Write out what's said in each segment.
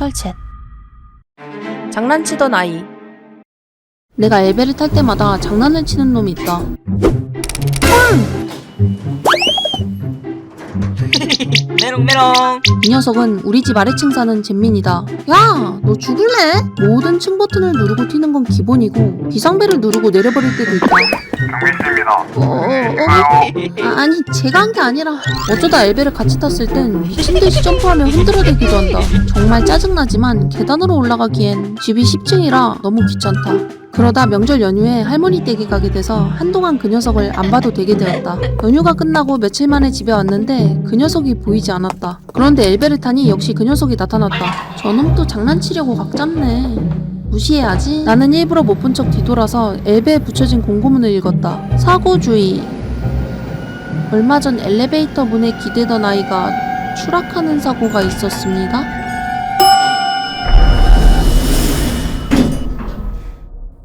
썰챗. 장난치던 아이. 내가 엘베를 탈 때마다 장난을 치는 놈이 있다. 메롱메롱. 이 녀석은 우리 집 아래층 사는 잼민이다. 야, 너 죽을래? 모든 층 버튼을 누르고 튀는 건 기본이고 비상벨을 누르고 내려버릴 때도 있다. 아니, 제가 한 게 아니라 어쩌다 엘베를 같이 탔을 땐 미친듯이 점프하며 흔들어대기도 한다. 정말 짜증나지만 계단으로 올라가기엔 집이 10층이라 너무 귀찮다. 그러다 명절 연휴에 할머니 댁에 가게 돼서 한동안 그 녀석을 안 봐도 되게 되었다. 연휴가 끝나고 며칠 만에 집에 왔는데 그 녀석이 보이지 않았다. 그런데 엘베를 타니 역시 그 녀석이 나타났다. 저놈 또 장난치려고 각 잡네. 무시해야지. 나는 일부러 못 본 척 뒤돌아서 엘베에 붙여진 공고문을 읽었다. 사고주의. 얼마 전 엘리베이터 문에 기대던 아이가 추락하는 사고가 있었습니다.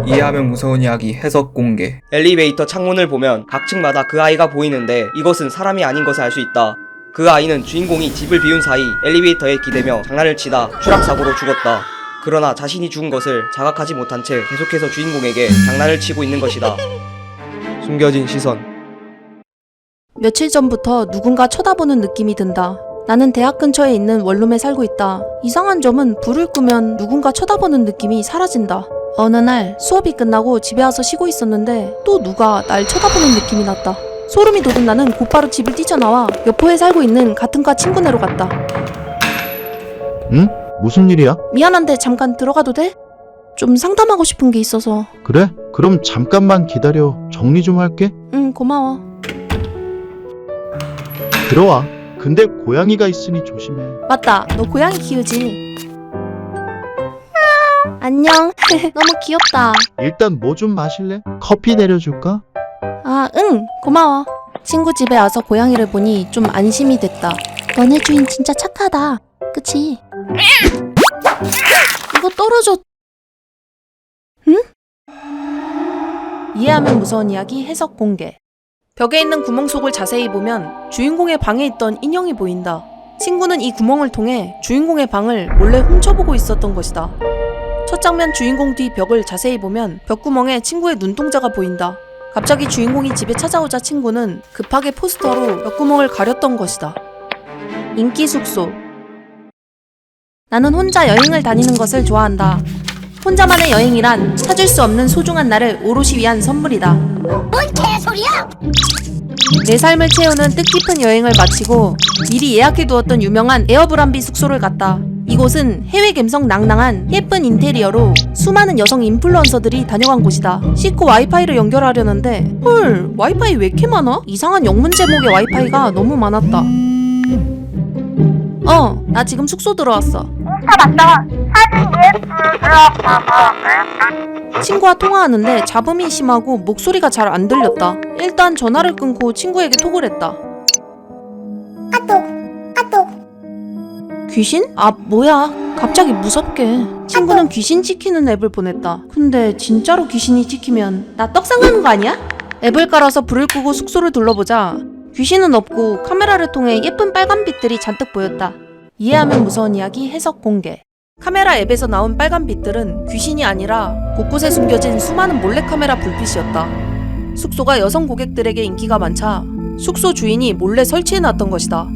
이해하면 무서운 이야기 해석 공개. 엘리베이터 창문을 보면 각 층마다 그 아이가 보이는데 이것은 사람이 아닌 것을 알 수 있다. 그 아이는 주인공이 집을 비운 사이 엘리베이터에 기대며 장난을 치다 추락사고로 죽었다. 그러나 자신이 죽은 것을 자각하지 못한 채 계속해서 주인공에게 장난을 치고 있는 것이다. 숨겨진 시선. 며칠 전부터 누군가 쳐다보는 느낌이 든다. 나는 대학 근처에 있는 원룸에 살고 있다. 이상한 점은 불을 끄면 누군가 쳐다보는 느낌이 사라진다. 어느 날 수업이 끝나고 집에 와서 쉬고 있었는데 또 누가 날 쳐다보는 느낌이 났다. 소름이 돋은 나는 곧바로 집을 뛰쳐나와 여포에 살고 있는 같은 과 친구네로 갔다. 응? 무슨 일이야? 미안한데 잠깐 들어가도 돼? 좀 상담하고 싶은 게 있어서. 그래? 그럼 잠깐만 기다려. 정리 좀 할게. 응, 고마워. 들어와. 근데 고양이가 있으니 조심해. 맞다, 너 고양이 키우지? 안녕. 너무 귀엽다. 일단 뭐 좀 마실래? 커피 내려줄까? 아, 응, 고마워. 친구 집에 와서 고양이를 보니 좀 안심이 됐다. 너네 주인 진짜 착하다. 그치? 이거 떨어져. 응? 이해하면 무서운 이야기 해석 공개. 벽에 있는 구멍 속을 자세히 보면 주인공의 방에 있던 인형이 보인다. 친구는 이 구멍을 통해 주인공의 방을 몰래 훔쳐보고 있었던 것이다. 첫 장면 주인공 뒤 벽을 자세히 보면 벽구멍에 친구의 눈동자가 보인다. 갑자기 주인공이 집에 찾아오자 친구는 급하게 포스터로 벽구멍을 가렸던 것이다. 인기 숙소. 나는 혼자 여행을 다니는 것을 좋아한다. 혼자만의 여행이란 찾을 수 없는 소중한 나를 오롯이 위한 선물이다. 뭔 개소리야! 내 삶을 채우는 뜻깊은 여행을 마치고 미리 예약해두었던 유명한 에어브란비 숙소를 갔다. 이곳은 해외 감성 낭낭한 예쁜 인테리어로 수많은 여성 인플루언서들이 다녀간 곳이다. 씻고 와이파이를 연결하려는데 헐, 와이파이 왜 이렇게 많아? 이상한 영문 제목의 와이파이가 너무 많았다. 나 지금 숙소 들어왔어. 맞다. 사진 예쁘다. 친구와 통화하는데 잡음이 심하고 목소리가 잘 안 들렸다. 일단 전화를 끊고 친구에게 톡을 했다. 까똑. 귀신? 아, 뭐야. 갑자기 무섭게. 친구는 귀신 찍히는 앱을 보냈다. 근데 진짜로 귀신이 찍히면 나 떡상하는 거 아니야? 앱을 깔아서 불을 끄고 숙소를 둘러보자 귀신은 없고 카메라를 통해 예쁜 빨간 빛들이 잔뜩 보였다. 이해하면 무서운 이야기 해석 공개. 카메라 앱에서 나온 빨간 빛들은 귀신이 아니라 곳곳에 숨겨진 수많은 몰래카메라 불빛이었다. 숙소가 여성 고객들에게 인기가 많자 숙소 주인이 몰래 설치해놨던 것이다.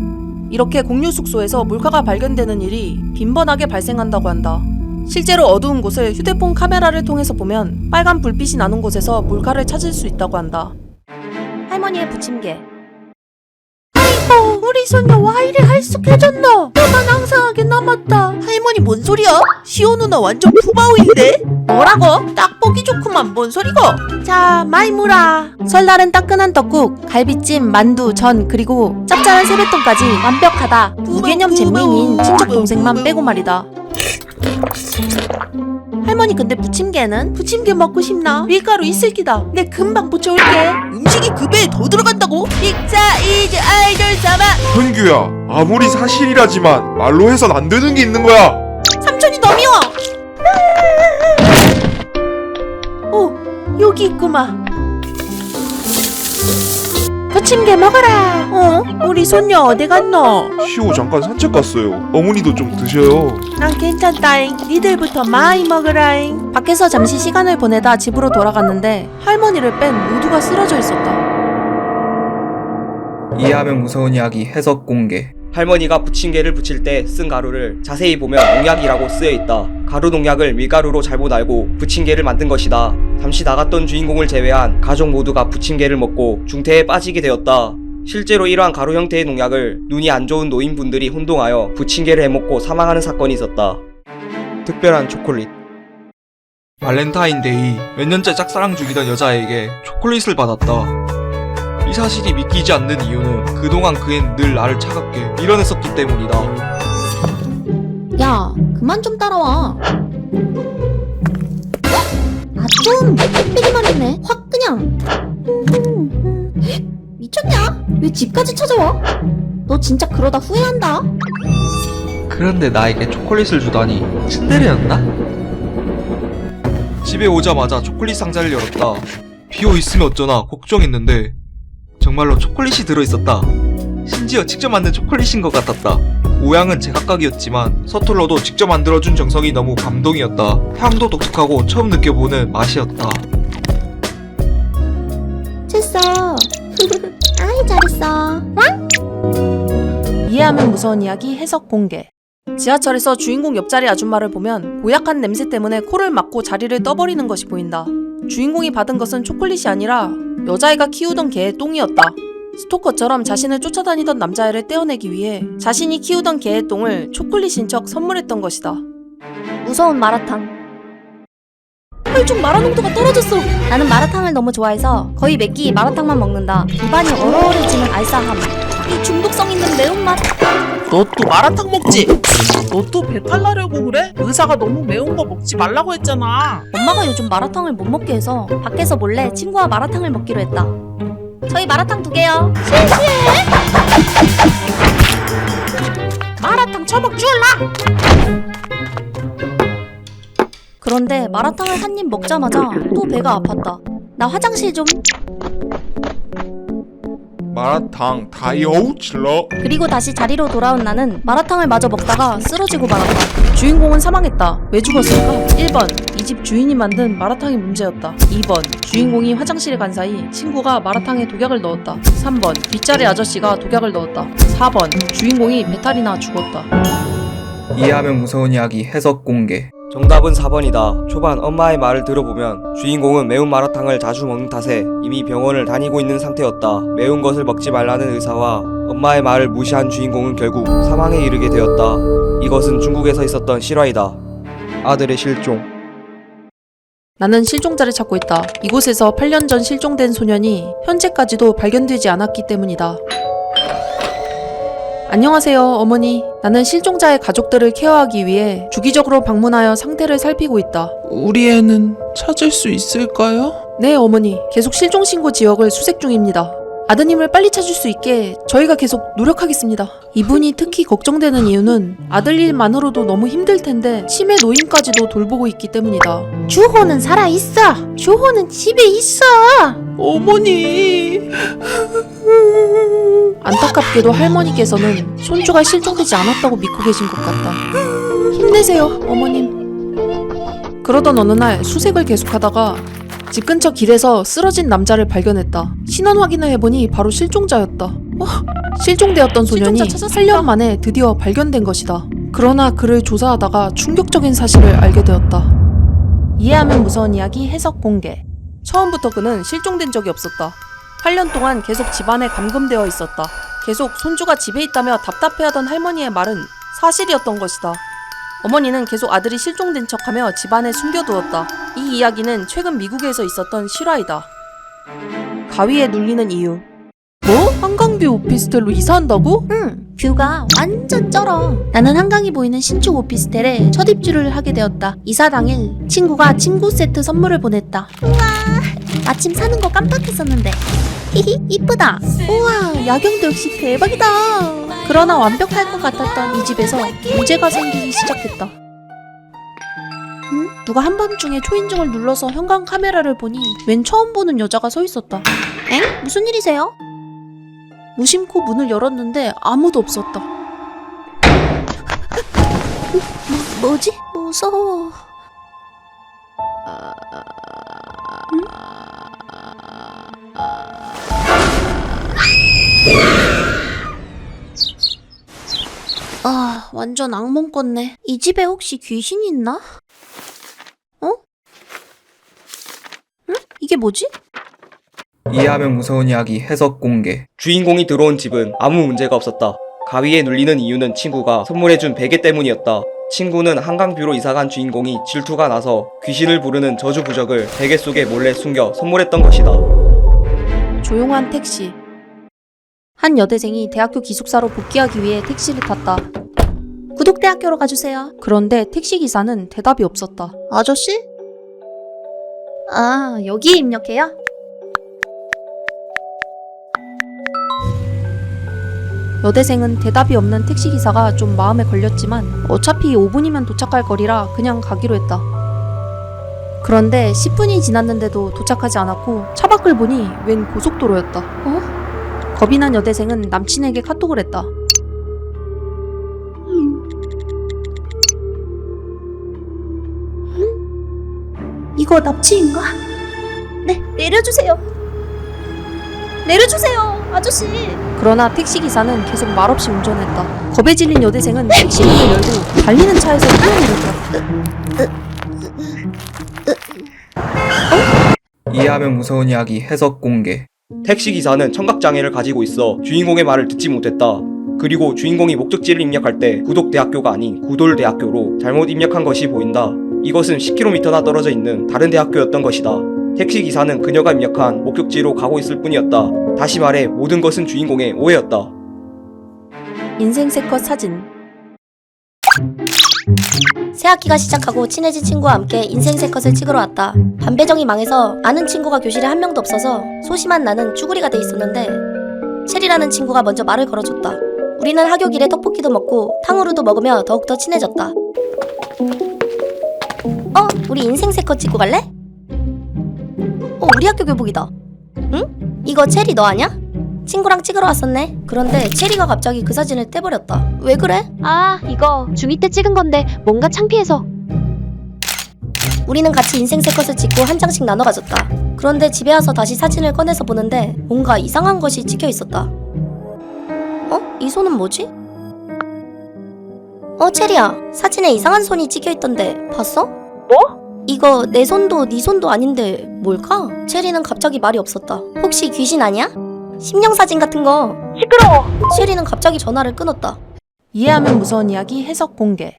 이렇게 공유 숙소에서 몰카가 발견되는 일이 빈번하게 발생한다고 한다. 실제로 어두운 곳을 휴대폰 카메라를 통해서 보면 빨간 불빛이 나는 곳에서 몰카를 찾을 수 있다고 한다. 할머니의 부침개. 아이고, 우리 손녀 와 이리 할쑥해졌노? 뼈만 앙상하게 남았다. 할머니 뭔 소리야? 시오 누나 완전 푸바오인데? 뭐라고? 딱 보기 좋구만. 뭔 소리고? 자, 많이 물어. 설날은 따끈한 떡국, 갈비찜, 만두, 전 그리고 짭짤한 세뱃돈까지 완벽하다. 무개념 잼민인 친척 동생만 빼고 말이다. 할머니 근데 부침개는? 부침개 먹고 싶나? 밀가루 있을 기다. 내 금방 붙여올게. 음식이 그 배에 더 들어간다고? 빅자 이즈 아이돌 사마. 현규야, 아무리 사실이라지만 말로 해선 안 되는 게 있는 거야. 삼촌이 너 미워. 오, 여기 있구만. 그치? 부침개 먹어라. 우리 손녀 어디 갔노? 시호 잠깐 산책 갔어요. 어머니도 좀 드셔요. 난 괜찮다잉. 니들부터 많이 먹으라잉. 밖에서 잠시 시간을 보내다 집으로 돌아갔는데 할머니를 뺀 모두가 쓰러져 있었다. 이해하면 무서운 이야기 해석 공개. 할머니가 부침개를 부칠 때 쓴 가루를 자세히 보면 농약이라고 쓰여있다. 가루 농약을 밀가루로 잘못 알고 부침개를 만든 것이다. 잠시 나갔던 주인공을 제외한 가족 모두가 부침개를 먹고 중태에 빠지게 되었다. 실제로 이러한 가루 형태의 농약을 눈이 안 좋은 노인분들이 혼동하여 부침개를 해먹고 사망하는 사건이 있었다. 특별한 초콜릿. 발렌타인데이 몇 년째 짝사랑 중이던 여자에게 초콜릿을 받았다. 이 사실이 믿기지 않는 이유는 그동안 그앤 늘 나를 차갑게 밀어냈었기 때문이다. 야, 그만 좀 따라와. 아, 좀 빽빽이만 했네. 확 그냥. 미쳤냐? 왜 집까지 찾아와? 너 진짜 그러다 후회한다. 그런데 나에게 초콜릿을 주다니 츤데레였나? 집에 오자마자 초콜릿 상자를 열었다. 비어있으면 어쩌나 걱정했는데 정말로 초콜릿이 들어있었다. 심지어 직접 만든 초콜릿인 것 같았다. 모양은 제각각이었지만 서툴러도 직접 만들어준 정성이 너무 감동이었다. 향도 독특하고 처음 느껴보는 맛이었다. 됐어. 아이, 잘했어. 이해하면 무서운 이야기 해석 공개. 지하철에서 주인공 옆자리 아줌마를 보면 고약한 냄새 때문에 코를 막고 자리를 떠버리는 것이 보인다. 주인공이 받은 것은 초콜릿이 아니라 여자애가 키우던 개의 똥이었다. 스토커처럼 자신을 쫓아다니던 남자애를 떼어내기 위해 자신이 키우던 개의 똥을 초콜릿인 척 선물했던 것이다. 무서운 마라탕. 혈중 마라 농도가 떨어졌어. 나는 마라탕을 너무 좋아해서 거의 몇 끼 마라탕만 먹는다. 입안이 얼얼해지는 알싸함. 이 중독성 있는 매운맛. 너 또 마라탕 먹지? 너 또 배탈 나려고 그래? 의사가 너무 매운 거 먹지 말라고 했잖아. 엄마가 요즘 마라탕을 못 먹게 해서 밖에서 몰래 친구와 마라탕을 먹기로 했다. 저희 마라탕 2개요. 마라탕 처먹 줄라. 그런데 마라탕을 한 입 먹자마자 또 배가 아팠다. 나 화장실 좀. 마라탕 다이어우 칠러. 그리고 다시 자리로 돌아온 나는 마라탕을 마저 먹다가 쓰러지고 말았다. 주인공은 사망했다. 왜 죽었을까? 1번 이 집 주인이 만든 마라탕이 문제였다. 2번 주인공이 화장실에 간 사이 친구가 마라탕에 독약을 넣었다. 3번 뒷자리 아저씨가 독약을 넣었다. 4번 주인공이 배탈이 나 죽었다. 이해하면 무서운 이야기 해석 공개. 정답은 4번이다. 초반 엄마의 말을 들어보면 주인공은 매운 마라탕을 자주 먹는 탓에 이미 병원을 다니고 있는 상태였다. 매운 것을 먹지 말라는 의사와 엄마의 말을 무시한 주인공은 결국 사망에 이르게 되었다. 이것은 중국에서 있었던 실화이다. 아들의 실종. 나는 실종자를 찾고 있다. 이곳에서 8년 전 실종된 소년이 현재까지도 발견되지 않았기 때문이다. 안녕하세요, 어머니. 나는 실종자의 가족들을 케어하기 위해 주기적으로 방문하여 상태를 살피고 있다. 우리 애는 찾을 수 있을까요? 네, 어머니. 계속 실종신고 지역을 수색 중입니다. 아드님을 빨리 찾을 수 있게 저희가 계속 노력하겠습니다. 이분이 특히 걱정되는 이유는 아들 일만으로도 너무 힘들 텐데 치매 노인까지도 돌보고 있기 때문이다. 주호는 살아있어. 주호는 집에 있어. 어머니. 안타깝게도 할머니께서는 손주가 실종되지 않았다고 믿고 계신 것 같다. 힘내세요, 어머님. 그러던 어느 날 수색을 계속하다가 집 근처 길에서 쓰러진 남자를 발견했다. 신원 확인을 해보니 바로 실종자였다. 실종되었던 소년이 8년 만에 드디어 발견된 것이다. 그러나 그를 조사하다가 충격적인 사실을 알게 되었다. 이해하면 무서운 이야기 해석 공개. 처음부터 그는 실종된 적이 없었다. 8년 동안 계속 집안에 감금되어 있었다. 계속 손주가 집에 있다며 답답해하던 할머니의 말은 사실이었던 것이다. 어머니는 계속 아들이 실종된 척하며 집안에 숨겨두었다. 이 이야기는 최근 미국에서 있었던 실화이다. 가위에 눌리는 이유. 뭐? 한강뷰 오피스텔로 이사한다고? 응, 뷰가 완전 쩔어. 나는 한강이 보이는 신축 오피스텔에 첫 입주를 하게 되었다. 이사 당일 친구가 침구 세트 선물을 보냈다. 우와, 마침 사는 거 깜빡했었는데. 히히, 이쁘다. 우와, 야경도 역시 대박이다. 그러나 완벽할 것 같았던 이 집에서 문제가 생기기 시작했다. 누가 한밤중에 초인종을 눌러서 현관 카메라를 보니 웬 처음 보는 여자가 서 있었다. 엥? 무슨 일이세요? 무심코 문을 열었는데 아무도 없었다. 뭐지? 무서워. 아, 완전 악몽 꿨네. 이 집에 혹시 귀신 있나? 어? 응? 이게 뭐지? 이해하면 무서운 이야기 해석 공개. 주인공이 들어온 집은 아무 문제가 없었다. 가위에 눌리는 이유는 친구가 선물해준 베개 때문이었다. 친구는 한강뷰로 이사간 주인공이 질투가 나서 귀신을 부르는 저주 부적을 베개 속에 몰래 숨겨 선물했던 것이다. 조용한 택시. 한 여대생이 대학교 기숙사로 복귀하기 위해 택시를 탔다. 구독대학교로 가주세요. 그런데 택시기사는 대답이 없었다. 아저씨? 아, 여기에 입력해요? 여대생은 대답이 없는 택시기사가 좀 마음에 걸렸지만 어차피 5분이면 도착할 거리라 그냥 가기로 했다. 그런데 10분이 지났는데도 도착하지 않았고 차 밖을 보니 웬 고속도로였다. 겁이 난 여대생은 남친에게 카톡을 했다. 이거 납치인가? 네, 내려주세요. 내려주세요, 아저씨. 그러나 택시기사는 계속 말없이 운전했다. 겁에 질린 여대생은 택시 문을 열고 달리는 차에서 뛰어내렸다. 이해하면 무서운 이야기 해석 공개. 택시기사는 청각장애를 가지고 있어 주인공의 말을 듣지 못했다. 그리고 주인공이 목적지를 입력할 때 구독대학교가 아닌 구돌대학교로 잘못 입력한 것이 보인다. 이것은 10km나 떨어져 있는 다른 대학교였던 것이다. 택시기사는 그녀가 입력한 목적지로 가고 있을 뿐이었다. 다시 말해 모든 것은 주인공의 오해였다. 인생 세컷 사진. 새학기가 시작하고 친해진 친구와 함께 인생 세컷을 찍으러 왔다. 반배정이 망해서 아는 친구가 교실에 한 명도 없어서 소심한 나는 쭈구리가 돼 있었는데 체리라는 친구가 먼저 말을 걸어줬다. 우리는 하교 길에 떡볶이도 먹고 탕후루도 먹으며 더욱더 친해졌다. 우리 인생 세컷 찍고 갈래? 우리 학교 교복이다. 응? 이거 체리 너 아냐? 친구랑 찍으러 왔었네. 그런데 체리가 갑자기 그 사진을 떼버렸다. 왜 그래? 아, 이거 중2 때 찍은 건데 뭔가 창피해서. 우리는 같이 인생 세컷을 찍고 한 장씩 나눠 가졌다. 그런데 집에 와서 다시 사진을 꺼내서 보는데 뭔가 이상한 것이 찍혀 있었다. 이 손은 뭐지? 체리야, 사진에 이상한 손이 찍혀 있던데 봤어? 뭐? 이거 내 손도 네 손도 아닌데 뭘까? 체리는 갑자기 말이 없었다. 혹시 귀신 아니야? 심령 사진 같은 거. 시끄러워. 체리는 갑자기 전화를 끊었다. 이해하면 무서운 이야기 해석 공개.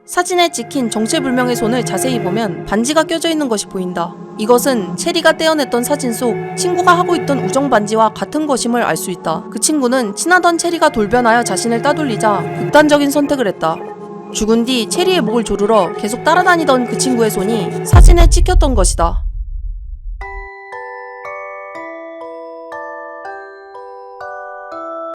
사진에 찍힌 정체불명의 손을 자세히 보면 반지가 껴져 있는 것이 보인다. 이것은 체리가 떼어냈던 사진 속 친구가 하고 있던 우정 반지와 같은 것임을 알 수 있다. 그 친구는 친하던 체리가 돌변하여 자신을 따돌리자 극단적인 선택을 했다. 죽은 뒤 체리의 목을 조르러 계속 따라다니던 그 친구의 손이 사진에 찍혔던 것이다.